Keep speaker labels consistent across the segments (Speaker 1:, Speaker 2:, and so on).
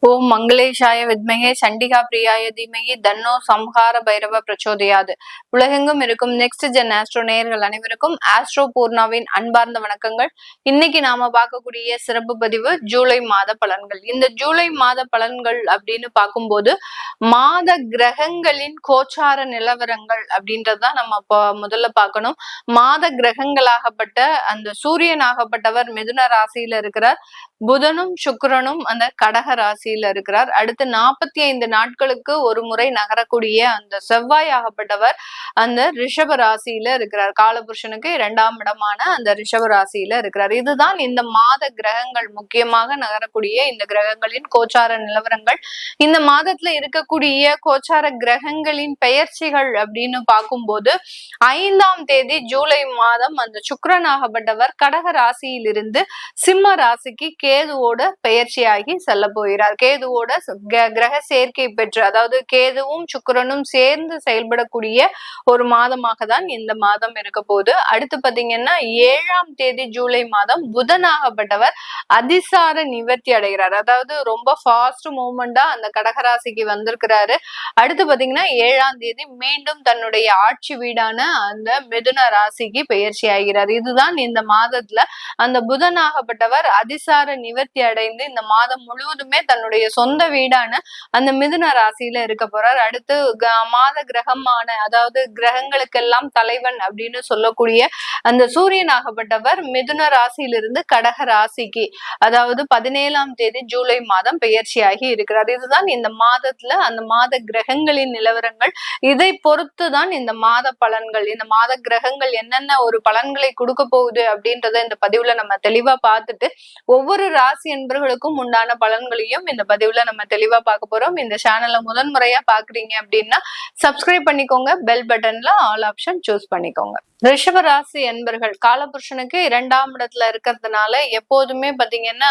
Speaker 1: ஓம் மங்களேஷாய வித்மகே சண்டிகா பிரியாய தீமகி தன்னோ சம்ஹார பைரவ பிரச்சோதயாது. உலகெங்கும் இருக்கும் நெக்ஸ்ட் ஜென் ஆஸ்ட்ரோ நேயர்கள் அனைவருக்கும் ஆஸ்ட்ரோ பூர்ணாவின் அன்பார்ந்த வணக்கங்கள். இன்னைக்கு நாம பார்க்கக்கூடிய சிறப்பு பதிவு ஜூலை மாத பலன்கள். இந்த ஜூலை மாத பலன்கள் அப்படின்னு பார்க்கும்போது மாத கிரகங்களின் கோச்சார நிலவரங்கள் அப்படின்றதுதான் நம்ம முதல்ல பார்க்கணும். மாத கிரகங்களாகப்பட்ட அந்த சூரியனாகப்பட்டவர் மிதுன ராசியில இருக்கிறார். புதனும் சுக்கிரனும் அந்த கடக ராசியில இருக்கிறார். அடுத்து 45 நாட்களுக்கு ஒரு முறை நகரக்கூடிய அந்த செவ்வாய் ஆகப்பட்டவர் அந்த ரிஷப ராசியில இருக்கிறார். காலபுருஷனுக்கு 2ஆம் இடமான அந்த ரிஷப ராசியில இருக்கிறார். இதுதான் இந்த மாத கிரகங்கள், முக்கியமாக நகரக்கூடிய இந்த கிரகங்களின் கோச்சார நிலவரங்கள். இந்த மாதத்துல இருக்கக்கூடிய கோச்சார கிரகங்களின் பெயர்ச்சிகள் அப்படின்னு பார்க்கும்போது 5ஆம் தேதி ஜூலை மாதம் அந்த சுக்கிரன் ஆகப்பட்டவர் கடக ராசியிலிருந்து சிம்ம ராசிக்கு கேதுவோட பெயர்ச்சியாகி செல்ல போகிறார். கேதுவோட கிரக சேர்க்கை பெற்று, அதாவது கேதுவும் சுக்கிரனும் சேர்ந்து செயல்படக்கூடிய ஒரு மாதமாக தான் இந்த மாதம் இருக்க போகுது. அடுத்து பாத்தீங்கன்னா 7ஆம் தேதி ஜூலை மாதம் புதனாகப்பட்டவர் அதிசார நிவர்த்தி அடைகிறார். அதாவது ரொம்ப ஃபாஸ்ட் மூவ்மெண்டா அந்த கடகராசிக்கு வந்திருக்கிறாரு. அடுத்து பாத்தீங்கன்னா 7ஆம் தேதி மீண்டும் தன்னுடைய ஆட்சி வீடான அந்த மிதுன ராசிக்கு பெயர்ச்சி ஆகிறார். இதுதான் இந்த மாதத்துல அந்த புதனாகப்பட்டவர் அதிசார நிவர்த்தி அடைந்து இந்த மாதம் முழுவதுமே தன்னுடைய சொந்த வீடான அந்த மிதுன ராசியில இருக்க போறார். அடுத்து மாத கிரகமான, அதாவது கிரகங்களுக்கெல்லாம் தலைவன் அப்படின்னு சொல்லக்கூடிய அந்த சூரியனாகப்பட்டவர் மிதுன ராசியிலிருந்து கடக ராசிக்கு, அதாவது 17ஆம் தேதி ஜூலை மாதம் பெயர்ச்சியாகி இருக்கிறார். இதுதான் இந்த மாதத்துல அந்த மாத கிரகங்களின் நிலவரங்கள். இதை பொறுத்துதான் இந்த மாத பலன்கள், இந்த மாத கிரகங்கள் என்னென்ன ஒரு பலன்களை கொடுக்க போகுது அப்படின்றத இந்த பதிவுல நம்ம தெளிவா பார்த்துட்டு ஒவ்வொரு ராசி என்பர்களுக்கும் உண்டான பலன்களையும் இந்த பதிவுல நம்ம தெளிவா பார்க்க போறோம். இந்த சேனலை முதன்முறையா பாக்குறீங்க அப்படின்னா சப்ஸ்கிரைப் பண்ணிக்கோங்க, பெல் பட்டன்ல ஆல் ஆப்ஷன் சூஸ் பண்ணிக்கோங்க. ரிஷப ராசி என்பர்கள் காலபுருஷனுக்கு 2ஆம் இடத்துல இருக்கிறதுனால எப்போதுமே பாத்தீங்கன்னா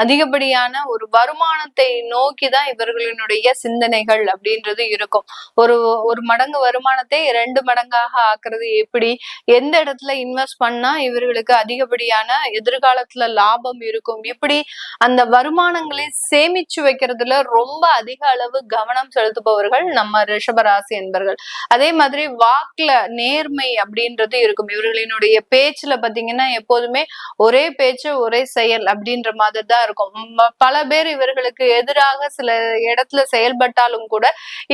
Speaker 1: அதிகப்படியான ஒரு வருமானத்தை நோக்கிதான் இவர்களினுடைய சிந்தனைகள் அப்படின்றது இருக்கும். ஒரு மடங்கு வருமானத்தை 2 மடங்காக ஆக்குறது எப்படி, எந்த இடத்துல இன்வெஸ்ட் பண்ணா இவர்களுக்கு அதிகப்படியான எதிர்காலத்துல லாபம் இருக்கும், இப்படி அந்த வருமானங்களை சேமிச்சு வைக்கிறதுல ரொம்ப அதிக அளவு கவனம் செலுத்துபவர்கள் நம்ம ரிஷபராசி என்பர்கள். அதே மாதிரி வாக்குல நேர்மை அப்படின்றது இருக்கும். இவர்களினுடைய பேச்சுல பாத்தீங்கன்னா எப்போதுமே ஒரே பேச்சு ஒரே செயல் அப்படின்ற மாதிரி தான் இருக்கும். பல பேர் இவர்களுக்கு எதிராக சில இடத்துல செயல்பட்டாலும் கூட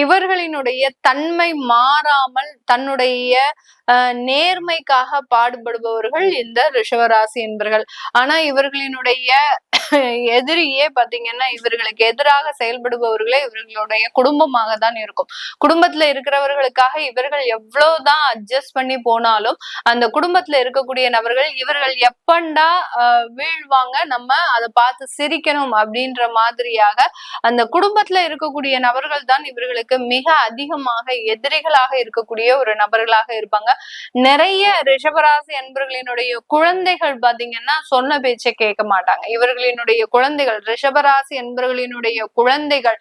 Speaker 1: இவர்களினுடைய தன்மை மாறாமல் தன்னுடைய நேர்மைக்காக பாடுபடுபவர்கள் இந்த ரிஷபராசி என்பர்கள். ஆனா இவர்களினுடைய எதிரியே பாத்தீங்கன்னா இவர்களுக்கு எதிராக செயல்படுபவர்களே இவர்களுடைய குடும்பமாக தான் இருக்கும். குடும்பத்துல இருக்கிறவர்களுக்காக இவர்கள் எவ்வளவுதான் அட்ஜஸ்ட் பண்ணி போனாலும் அந்த குடும்பத்துல இருக்கக்கூடிய நபர்கள் இவர்கள் எப்பண்டா வீழ்வாங்க, நம்ம அதை பார்த்து சிரிக்கணும் அப்படின்ற மாதிரியாக அந்த குடும்பத்துல இருக்கக்கூடிய நபர்கள் தான் இவர்களுக்கு மிக அதிகமாக எதிரிகளாக இருக்கக்கூடிய ஒரு நபர்களாக இருப்பாங்க. நிறைய ரிஷபராசி என்பர்களினுடைய குழந்தைகள் பாத்தீங்கன்னா சொன்ன பேச்சை கேட்க மாட்டாங்க. இவர்களினுடைய குழந்தைகள், ரிஷபராசி என்பர்களினுடைய குழந்தைகள்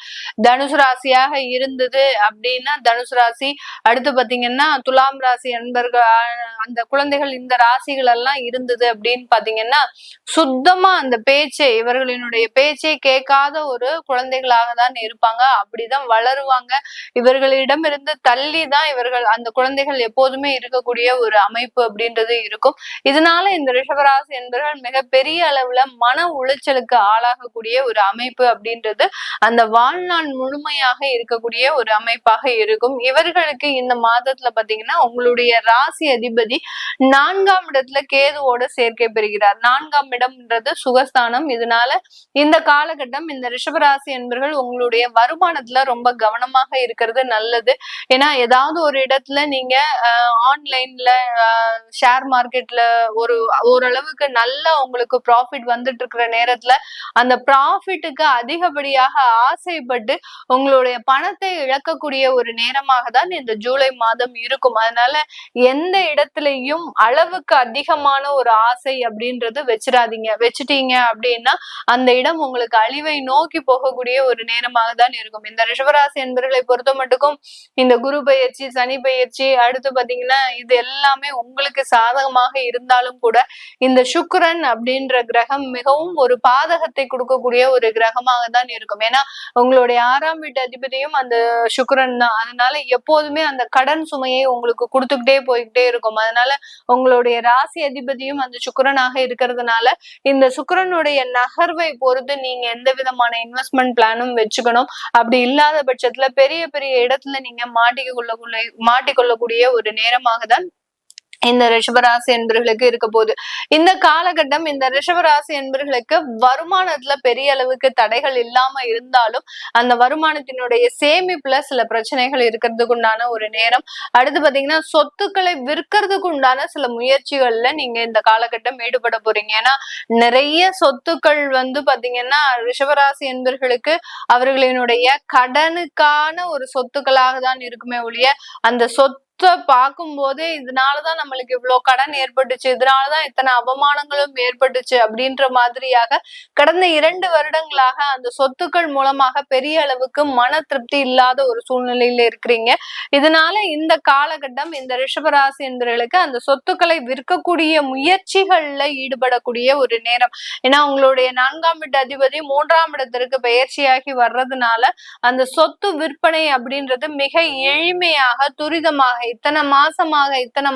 Speaker 1: தனுசு ராசியாக இருந்தது அப்படின்னா தனுசு ராசி, அடுத்து பாத்தீங்கன்னா துலாம் ராசி என்பர்கள் அந்த குழந்தைகள் இந்த ராசிகள் எல்லாம் இருந்தது அப்படின்னு பாத்தீங்கன்னா சுத்தமா அந்த பேச்சை, இவர்களினுடைய பேச்சை கேட்காத ஒரு குழந்தைகளாக தான் இருப்பாங்க. அப்படிதான் வளருவாங்க. இவர்களிடம் இருந்து தள்ளி தான் இவர்கள் அந்த குழந்தைகள் எப்போதுமே இருக்கக்கூடிய ஒரு அமைப்பு அப்படின்றது இருக்கும். இதனால இந்த ரிஷபராசி என்பவர்கள் மிகப்பெரிய அளவுல மன உளைச்சலுக்கு ஆளாகக்கூடிய ஒரு அமைப்பு அப்படின்றது அந்த வாழ்நாள் முழுமையாக இருக்கக்கூடிய ஒரு அமைப்பாக இருக்கும். இவர்களுக்கு இந்த மாதத்துல பாத்தீங்கன்னா உங்களுடைய ராசி அதிபதி 4ஆம் இடத்துல கேதுவோட சேர்க்கை பெறுகிறார். 4ஆம் இடம்ன்றது சுகஸ்தானம். இதனால இந்த காலகட்டம் இந்த ரிஷபராசி என்பவர்கள் உங்களுடைய வருமானத்துல ரொம்ப கவனமாக இருக்கிறது நல்லது. ஏன்னா ஏதாவது ஒரு இடத்துல நீங்க ஆன்லைன்ல ஷேர் மார்க்கெட்ல ஓரளவுக்கு நல்ல உங்களுக்கு ப்ராஃபிட் வந்துட்டு இருக்கிற நேரத்துல அந்த ப்ராஃபிட்டுக்கு அதிகப்படியாக ஆசைப்பட்டு உங்களுடைய பணத்தை இழக்கக்கூடிய ஒரு நேரமாக தான் இந்த ஜூலை மாதம் இருக்கும். அதனால எந்த இடத்துலயும் அளவுக்கு அதிகமான ஒரு ஆசை அப்படின்றது வச்சிடாதீங்க. வச்சுட்டீங்க அப்படின்னா அந்த இடம் உங்களுக்கு அழிவை நோக்கி போகக்கூடிய ஒரு நேரமாக தான் இருக்கும். இந்த ரிஷபராசி என்பர்களை பொறுத்த மட்டுக்கும் இந்த குரு பயிற்சி, சனி பயிற்சி, அடுத்து பாத்தீங்கன்னா இது எல்லாமே உங்களுக்கு சாதகமாக இருந்தாலும் கூட இந்த சுக்கிரன் அப்படின்ற கிரகம் மிகவும் ஒரு பாதகத்தை கொடுக்கக்கூடிய ஒரு கிரகமாக தான் இருக்கும். ஏன்னா உங்களுடைய 6ஆம் வீட்டு அதிபதியும் அந்த சுக்கிரன் தான். அதனால எப்போதுமே அந்த கடன் சுமையை உங்களுக்கு கொடுத்துக்கிட்டே போய்கிட்டே இருக்கும். அதனால உங்களுடைய ராசி அதிபதியும் அந்த சுக்கிரனாக இருக்கிறதுனால இந்த சுக்கிரனுடைய நகர்வை பொறுத்து நீங்க எந்த விதமான இன்வெஸ்ட்மெண்ட் பிளானும் வச்சுக்கணும். அப்படி இல்லாத பட்சத்துல பெரிய பெரிய இடத்துல நீங்க மாட்டிக்கொள்ளக்கூடிய ஒரு நேரமாக தான் இந்த ரிஷபராசி என்பர்களுக்கு இருக்க போகுது. இந்த காலகட்டம் இந்த ரிஷபராசி என்பர்களுக்கு வருமானத்துல பெரிய அளவுக்கு தடைகள் இல்லாம இருந்தாலும் அந்த வருமானத்தினுடைய சேமிப்புல சில பிரச்சனைகள் இருக்கிறதுக்கு உண்டான ஒரு நேரம். அடுத்து பாத்தீங்கன்னா சொத்துக்களை விற்கிறதுக்கு உண்டான சில முயற்சிகள்ல நீங்க இந்த காலகட்டம் ஈடுபட போறீங்க. ஏன்னா நிறைய சொத்துக்கள் பாத்தீங்கன்னா ரிஷபராசி என்பர்களுக்கு அவர்களினுடைய கடனுக்கான ஒரு சொத்துக்களாக தான் இருக்குமே ஒழிய அந்த சொத்து பார்க்கும் போதே இதனாலதான் நம்மளுக்கு இவ்வளவு கடன் ஏற்பட்டுச்சு, இதனாலதான் இத்தனை அவமானங்களும் ஏற்பட்டுச்சு அப்படின்ற மாதிரியாக கடந்த 2 வருடங்களாக அந்த சொத்துக்கள் மூலமாக பெரிய அளவுக்கு மன திருப்தி இல்லாத ஒரு சூழ்நிலையில இருக்கிறீங்க. இதனால இந்த காலகட்டம் இந்த ரிஷபராசி என்பவர்களுக்கு அந்த சொத்துக்களை விற்கக்கூடிய முயற்சிகள்ல ஈடுபடக்கூடிய ஒரு நேரம். ஏன்னா உங்களுடைய 4ஆம் வீட்டு அதிபதி 3ஆம் இடத்திற்கு பயிற்சியாகி வர்றதுனால அந்த சொத்து விற்பனை அப்படின்றது மிக எளிமையாக துரிதமாக இத்தனை மாசமாக 6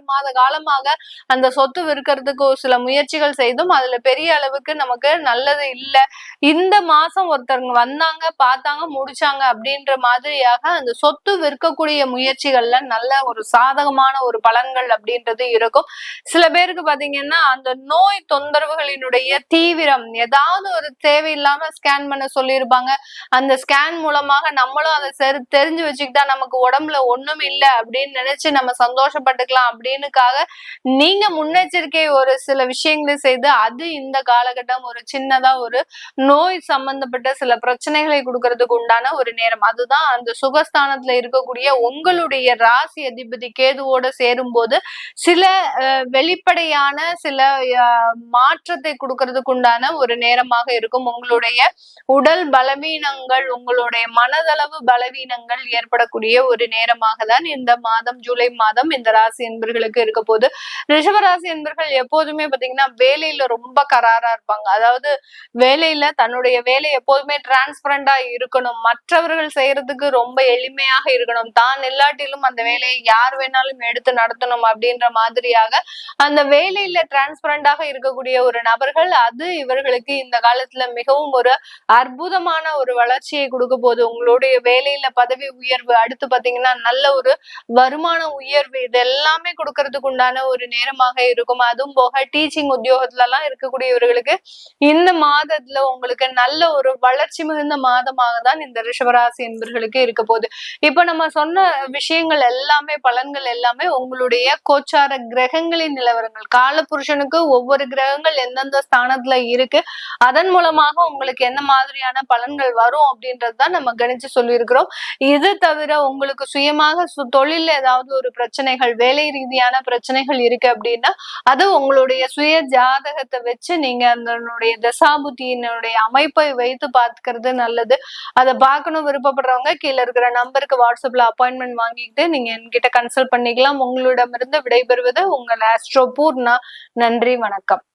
Speaker 1: மாத காலமாக அந்த சொத்து விற்கிறதுக்கு சில முயற்சிகள் செய்தும் அதுல பெரிய அளவுக்கு நமக்கு நல்லது இல்ல. இந்த மாசம் ஒருத்தவங்க வந்தாங்க, பார்த்தாங்க, முடிச்சாங்க அப்படின்ற மாதிரியாக அந்த சொத்து விற்கக்கூடிய முயற்சிகள்ல நல்ல ஒரு சாதகமான ஒரு பலன்கள் அப்படின்றது இருக்கும். சில பேருக்கு பாத்தீங்கன்னா அந்த நோய் தொந்தரவுகளினுடைய தீவிரம் ஏதாவது ஒரு தேவையில்லாம ஸ்கேன் பண்ண சொல்லியிருப்பாங்க. அந்த ஸ்கேன் மூலமாக நம்மளும் அதை தெரிஞ்சு வச்சுக்கிட்டா நமக்கு உடம்புல ஒண்ணும் இல்லை அப்படின்னு நினைச்சு நம்ம சந்தோஷப்பட்டுக்கலாம் அப்படின்னுக்காக நீங்க முன்னெச்சரிக்கை ஒரு சில விஷயங்களை செய்து அது இந்த காலகட்டம் ஒரு சின்னதா ஒரு நோய் சம்பந்தப்பட்ட சில பிரச்சனைகளை கொடுக்கறதுக்கு உண்டான ஒரு நேரம். அதுதான் அந்த சுகஸ்தானத்துல இருக்கக்கூடிய உங்களுடைய ராசி அதிபதி கேதுவோட சேரும் போது சில வெளிப்படையான சில மாற்றத்தை கொடுக்கறதுக்கு உண்டான ஒரு நேரமாக இருக்கும். உங்களுடைய உடல் பலவீனங்கள், உங்களுடைய மனதளவு பலவீனங்கள் ஏற்படக்கூடிய ஒரு நேரமாக தான் இந்த மாதம் ஜூலை மாதம் இந்த ராசி என்பர்களுக்கு இருக்க போது. ரிஷபராசி என்பர்கள் எப்போதுமே பாத்தீங்கன்னா வேலையில ரொம்ப கராரா இருப்பாங்க. அதாவது வேலையில தன்னுடைய வேலை எப்போதுமே டிரான்ஸ்பரண்டா இருக்கணும், மற்றவர்கள் செய்யறதுக்கு ரொம்ப எளிமையாக இருக்கணும், தான் இல்லாட்டிலும் அந்த வேலையை யார் வேணாலும் எடுத்து நடத்தணும் அப்படின்ற மாதிரியாக அந்த வேலையில டிரான்ஸ்பரண்டாக இருக்கக்கூடிய ஒரு நபர்கள். அது இவர்களுக்கு இந்த காலத்துல மிகவும் ஒரு அற்புதமான ஒரு வளர்ச்சியை கொடுக்க போது. உங்களுடைய வேலையில பதவி உயர்வு, அடுத்து பாத்தீங்கன்னா நல்ல ஒரு வருமான உயர்வு, இது எல்லாமே கொடுக்கறதுக்கு உண்டான ஒரு நேரமாக இருக்கும். அதுவும் போக டீச்சிங் உத்தியோகத்துல எல்லாம் இருக்கக்கூடியவர்களுக்கு இந்த மாதத்துல உங்களுக்கு நல்ல ஒரு வளர்ச்சி மிகுந்த மாதமாக தான் இந்த ரிஷபராசி என்பர்களுக்கு இருக்க போகுது. இப்ப நம்ம சொன்ன விஷயங்கள் எல்லாமே, பலன்கள் எல்லாமே உங்களுடைய கோச்சார கிரகங்களின் நிலவரங்கள். காலபுருஷனுக்கு ஒவ்வொரு கிரகங்கள் எந்தெந்த ஸ்தானத்துல இருக்கு, அதன் மூலமாக உங்களுக்கு என்ன மாதிரியான பலன்கள் வரும் அப்படின்றதுதான் நம்ம கணிச்சு சொல்லியிருக்கிறோம். இது தவிர உங்களுக்கு சுயமாக தொழில ஏதாவது ஒரு பிரச்சனைகள், வேலை ரீதியான பிரச்சனைகள் இருக்கு அப்படின்னா அது உங்களுடைய சுய ஜாதகத்தை வச்சு நீங்க அதனுடைய தசாபுத்தியினுடைய அமைப்பை வைத்து பார்த்துக்கிறது நல்லது. அதை பார்க்கணும் விருப்பப்படுறவங்க கீழே இருக்கிற நம்பருக்கு வாட்ஸ்அப்ல அப்பாயின்மெண்ட் வாங்கிட்டு நீங்க என்கிட்ட கன்சல்ட் பண்ணிக்கலாம். உங்களிடமிருந்து விடைபெறுவது உங்கள் ஆஸ்ட்ரோ பூர்ணா. நன்றி, வணக்கம்.